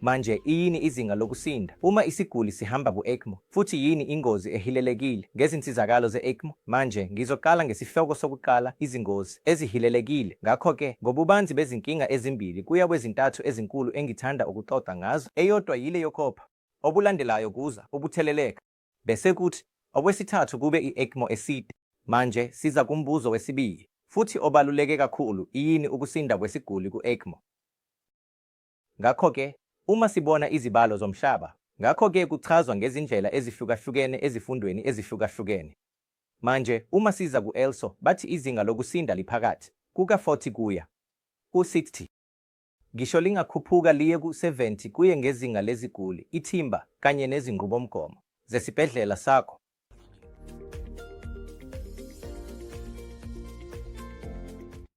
Manje yini izinga lokusinda uma isiguli sihamba ku-ECMO futhi yini ingozi ehilelekile ngezinsizakalo ze-ECMO? Manje ngizoqala ngesihloko sokuqala, izingozi ezihilelekile. Ngakho-ke ngobubanzi bezinkinga ezimbili kuya kwezintathu ezinkulu engithanda ukuxoxa ngazo. Eyodwa yile yokhopha, obulandelayo kuza ubutheleleka, bese kuthi okwesithathu kube i-ECMO eside. Manje siza kumbuzo wesibili futhi obaluleke kakhulu, yini ukusinda kwesiguli ku-ECMO? Ngakho-ke uma sibona izibalo zomhlaba, ngakho-ke kuchazwa ngezindlela ezihlukahlukene ezifundweni ezihlukahlukene. Manje uma siza ku-ELSO bathi izinga lokusinda liphakathi kuka-40 kuya ku-60. Ngisho lingakhuphuka liye ku-70 kuye ngezinga leziguli, ithimba kanye nezinqubomgomo zesibhedlela sakho.